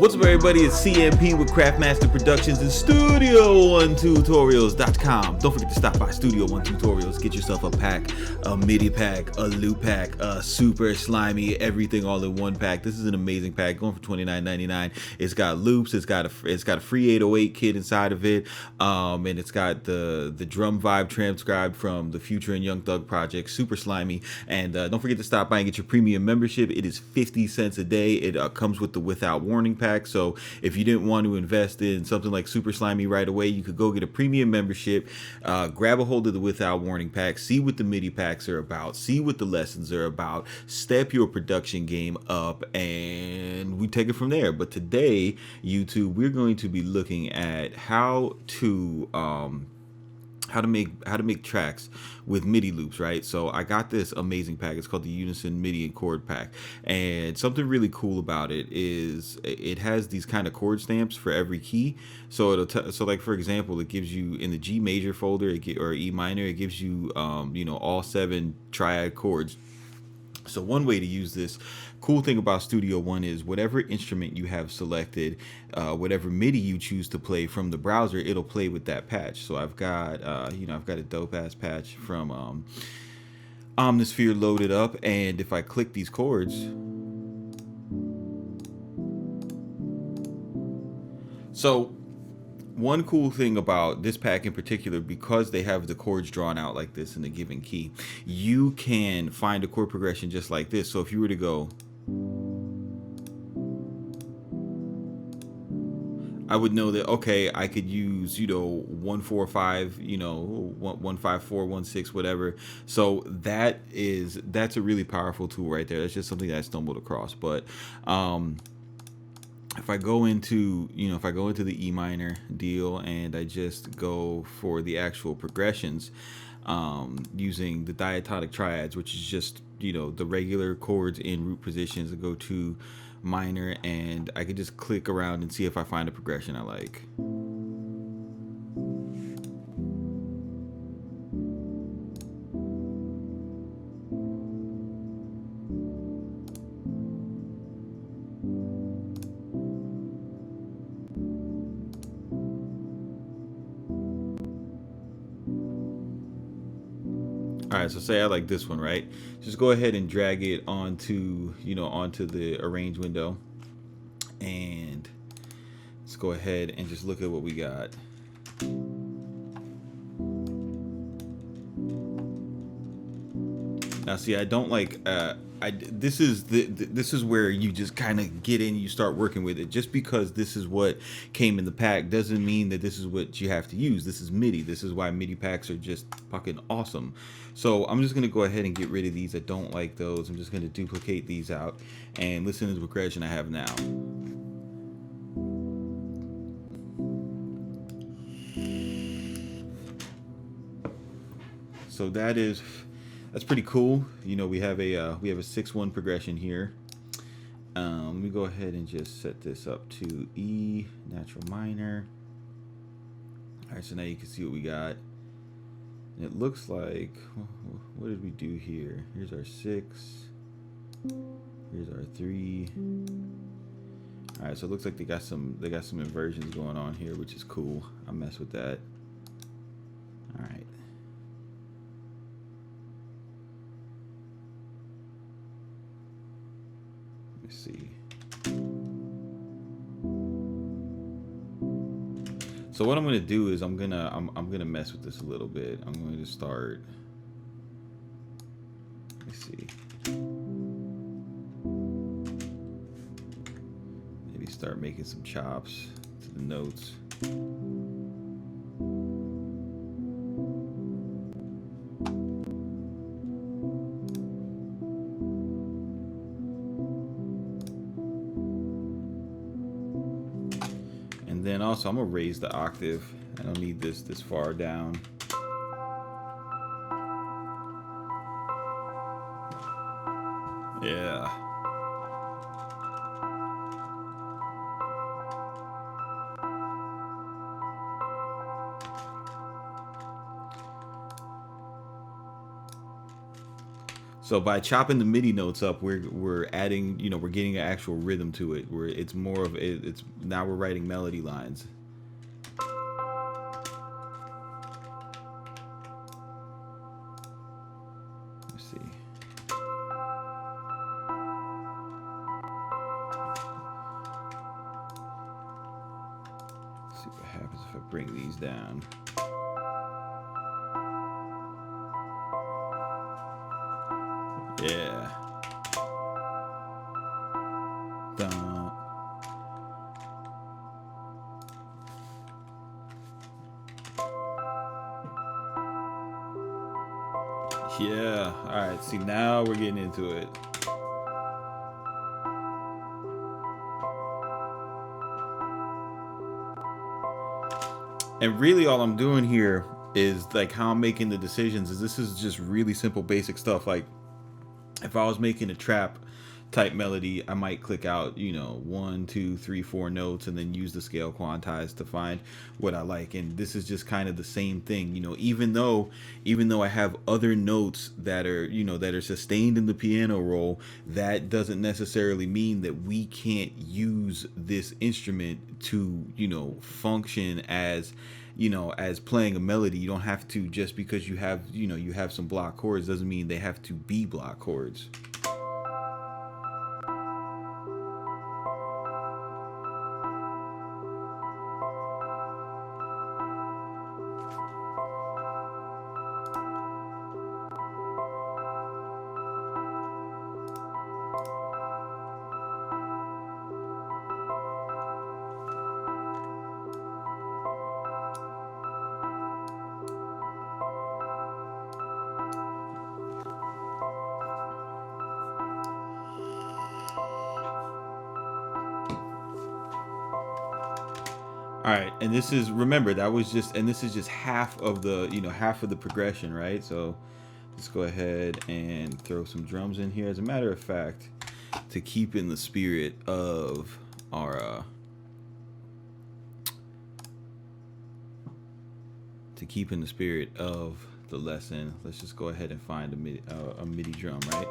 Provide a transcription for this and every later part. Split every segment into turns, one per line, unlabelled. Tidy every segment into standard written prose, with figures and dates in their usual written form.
What's up, everybody? It's CMP with Craftmaster Productions and Studio1Tutorials.com. Don't forget to stop by Studio One Tutorials. Get yourself a pack, a Midi pack, a loot pack, a super slimy, everything all in one pack. This is an amazing pack, going for $29.99. It's got loops. It's got a free 808 kit inside of it, and it's got the drum vibe transcribed from the Future and Young Thug project. Super slimy. And don't forget to stop by and get your premium membership. It is 50 cents a day. It comes with the without warning pack. So if you didn't want to invest in something like Super Slimy right away, you could go get a premium membership, grab a hold of the without warning pack, see what the MIDI packs are about, see what the lessons are about, step your production game up, and we take it from there. But today, YouTube, we're going to be looking at how to make tracks with MIDI loops, right? So I got this amazing pack. It's called the Unison MIDI and chord pack, and something really cool about it is it has these kind of chord stamps for every key. So it'll like, for example, it gives you in the G major folder or E minor, it gives you all 7 triad chords. So one way to use this, cool thing about Studio One is whatever instrument you have selected, whatever MIDI you choose to play from the browser, it'll play with that patch. So I've got I've got a dope ass patch from Amish Fear loaded up, and if I click these chords, so one cool thing about this pack in particular, because they have the chords drawn out like this in a given key, you can find a chord progression just like this. So if you were to go, I would know that, okay, I could use 145, 154, 16, whatever. So that's a really powerful tool right there. That's just something that I stumbled across. But if I go into the E minor deal and I just go for the actual progressions, using the diatonic triads, which is just the regular chords in root positions, I go to minor and I could just click around and see if I find a progression I like. All right, so say I like this one, right? Just go ahead and drag it onto the arrange window, and let's go ahead and just look at what we got. Now, see, I don't like. This is where you just kind of get in, you start working with it. Just because this is what came in the pack doesn't mean that this is what you have to use. This is MIDI. This is why MIDI packs are just fucking awesome. So I'm just gonna go ahead and get rid of these. I don't like those. I'm just gonna duplicate these out and listen to the progression I have now. So that's pretty cool. We have a 6/1 progression here. Let me go ahead and just set this up to E natural minor. All right, so now you can see what we got. And it looks like, what did we do here? Here's our 6. Here's our 3. All right, so it looks like they got some inversions going on here, which is cool. I mess with that. All right. See. So what I'm gonna do is I'm gonna mess with this a little bit. I'm going to start. Let's see. Maybe start making some chops to the notes. And then also I'm gonna raise the octave. I don't need this far down. Yeah. So by chopping the MIDI notes up, we're adding, you know, we're getting an actual rhythm to it. Where it's more of it's now we're writing melody lines. Let's see. Let's see what happens if I bring these down. Yeah. Dun. Yeah. All right. See, now we're getting into it. And really, all I'm doing here is like how I'm making the decisions. Is this is just really simple, basic stuff. Like if I was making a trap type melody, I might click out, you know, 1, 2, 3, 4 notes and then use the scale quantize to find what I like. And this is just kind of the same thing, you know, even though I have other notes that are, you know, that are sustained in the piano roll, that doesn't necessarily mean that we can't use this instrument to, you know, function as, you know, as playing a melody. You don't have to, just because you have, you know, you have some block chords doesn't mean they have to be block chords. All right, and this is, remember, that was just, and this is just half of the, you know, half of the progression, right? So let's go ahead and throw some drums in here. As a matter of fact, to keep in the spirit of our, the lesson, let's just go ahead and find a MIDI drum, right?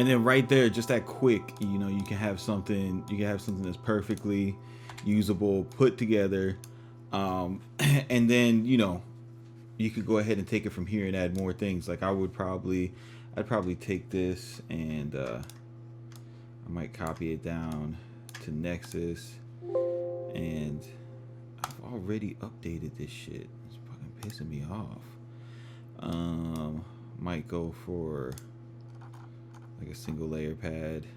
And then right there, just that quick, you know, you can have something that's perfectly usable, put together, and then, you know, you could go ahead and take it from here and add more things. Like I'd probably take this and I might copy it down to Nexus, and I've already updated this shit. It's fucking pissing me off. Might go for like a single layer pad.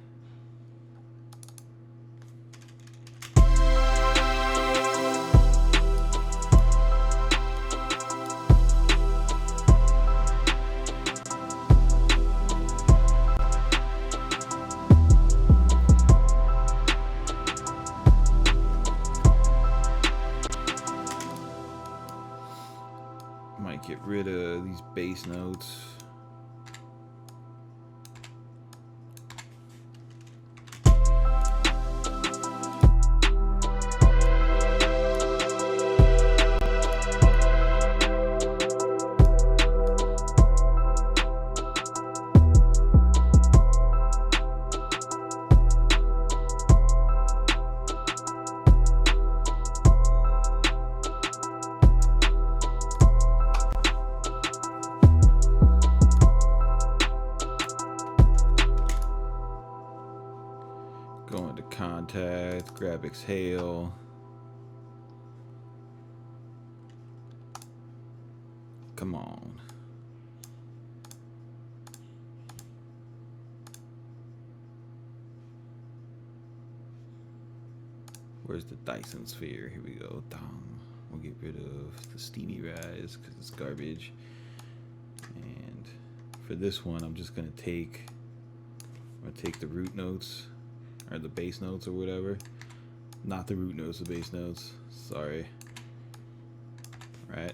Might get rid of these bass notes. Go into contact, grab exhale. Come on. Where's the Dyson sphere? Here we go. We'll get rid of the steamy rise because it's garbage. And for this one, I'm just gonna take the root notes, or the bass notes, or whatever. Not the root notes, the bass notes. Sorry. Right.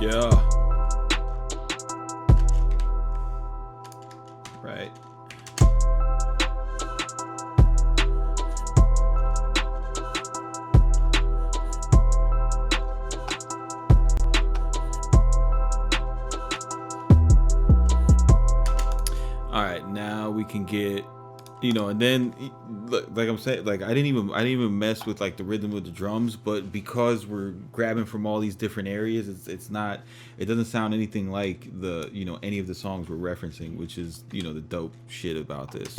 Yeah. Right. All right, now we can get, you know, and then like I'm saying, like I didn't even mess with like the rhythm of the drums, but because we're grabbing from all these different areas, it doesn't sound anything like the, you know, any of the songs we're referencing, which is, you know, the dope shit about this.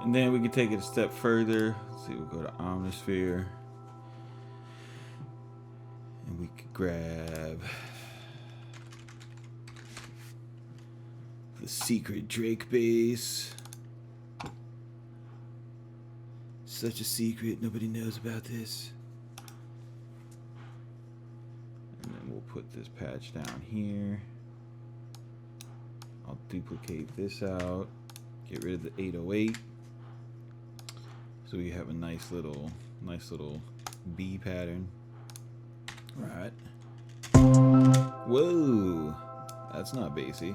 And then we can take it a step further. Let's see, we'll go to Amish Fear. And we could grab the secret Drake bass. such a secret. Nobody knows about this. And then we'll put this patch down here. I'll duplicate this out. Get rid of the 808. So we have a nice little B pattern. Right. Whoa, that's not bassy.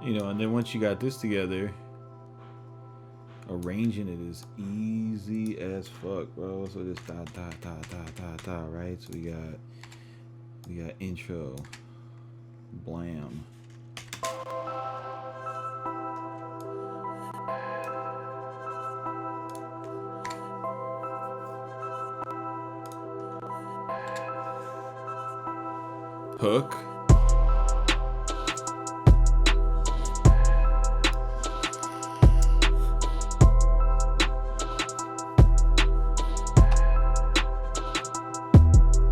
You know, and then once you got this together, arranging it is easy as fuck, bro. So this da da da da da da, right? So we got intro, blam. Hook.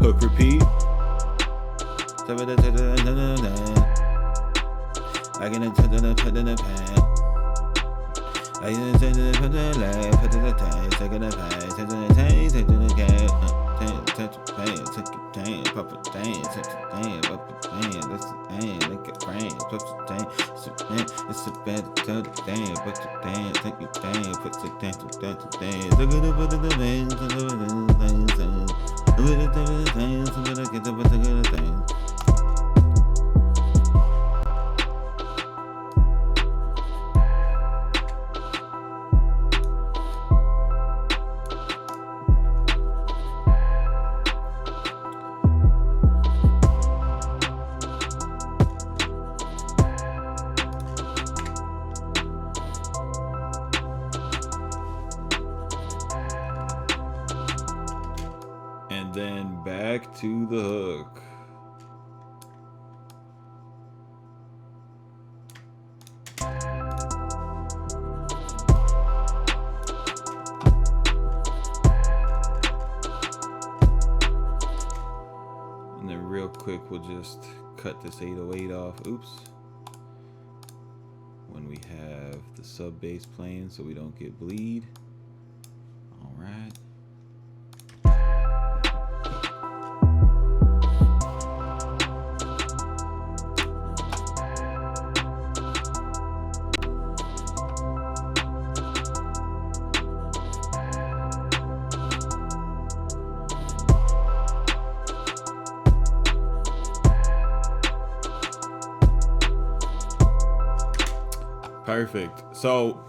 Hook repeat. I can put in the pad. I can put in the left, put in the taste, take in the pad, take in the taste, take in the cat, touch the pad, take your tan, pop a tan, touch the tan, pop a tan, that's the tan, make it friend, pop the tan, it's a bad tell the tan, put the tan, take your tan, put the tan, to the tan, look at the put in the man, to the things. Then back to the hook. And then real quick, we'll just cut this 808 off. Oops. When we have the sub bass playing so we don't get bleed. All right. Perfect. So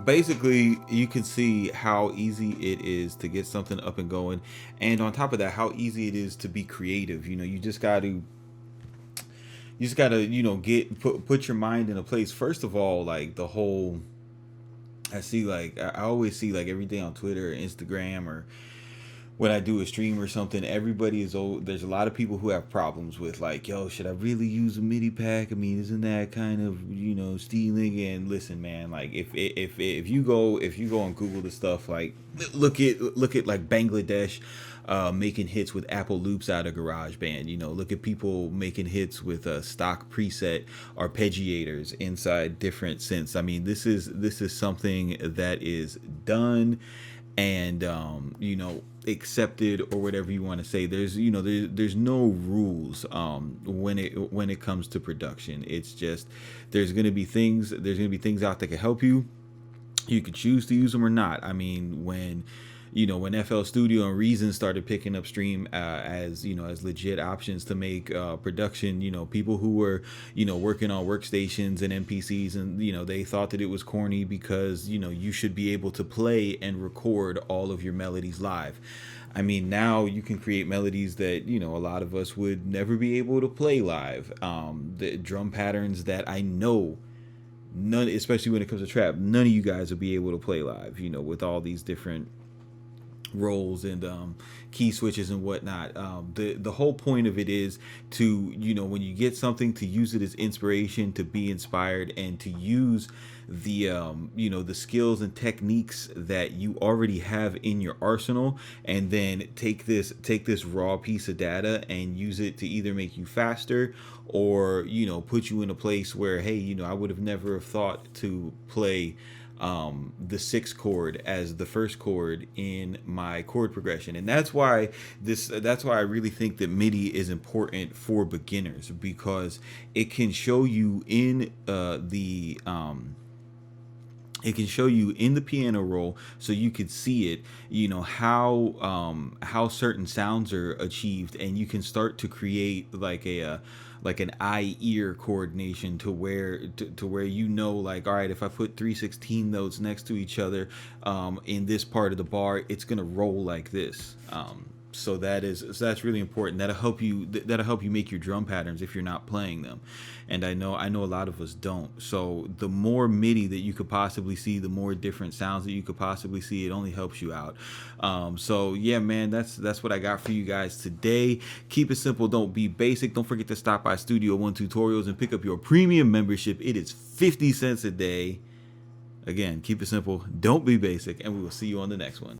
basically you can see how easy it is to get something up and going, and on top of that, how easy it is to be creative. You know, you just got to you know, put your mind in a place. First of all, like the whole, I always see like every day on Twitter or Instagram, or when I do a stream or something, everybody is there's a lot of people who have problems with like, yo, should I really use a MIDI pack? I mean, isn't that kind of, you know, stealing? And listen, man, like if you go and Google the stuff, like look at like Bangladesh making hits with Apple loops out of GarageBand. You know, look at people making hits with stock preset arpeggiators inside different synths. I mean, this is something that is done and you know, accepted, or whatever you want to say. There's no rules when it comes to production. It's just there's gonna be things out that can help you. You can choose to use them or not. I mean, when when FL Studio and Reason started picking up Stream as as legit options to make production, people who were working on workstations and MPCs, and they thought that it was corny because you should be able to play and record all of your melodies live. I mean, now you can create melodies that a lot of us would never be able to play live. The drum patterns that I know none, especially when it comes to trap, none of you guys will be able to play live. With all these different roles and key switches and whatnot. The whole point of it is to when you get something, to use it as inspiration, to be inspired, and to use the the skills and techniques that you already have in your arsenal, and then take this raw piece of data and use it to either make you faster or put you in a place where, hey, I would have never have thought to play the sixth chord as the first chord in my chord progression. And that's why I really think that MIDI is important for beginners, because it can show you in it can show you in the piano roll, so you could see it, how certain sounds are achieved, and you can start to create like an eye-ear coordination to where like, all right, if I put 3/16 notes next to each other in this part of the bar, it's gonna roll like this. So that's really important. That'll help you make your drum patterns if you're not playing them. And I know a lot of us don't. So the more MIDI that you could possibly see, the more different sounds that you could possibly see, it only helps you out. So yeah, man, that's what I got for you guys today. Keep it simple, don't be basic. Don't forget to stop by Studio One Tutorials and pick up your premium membership. It is 50 cents a day. Again, keep it simple, don't be basic, and we will see you on the next one.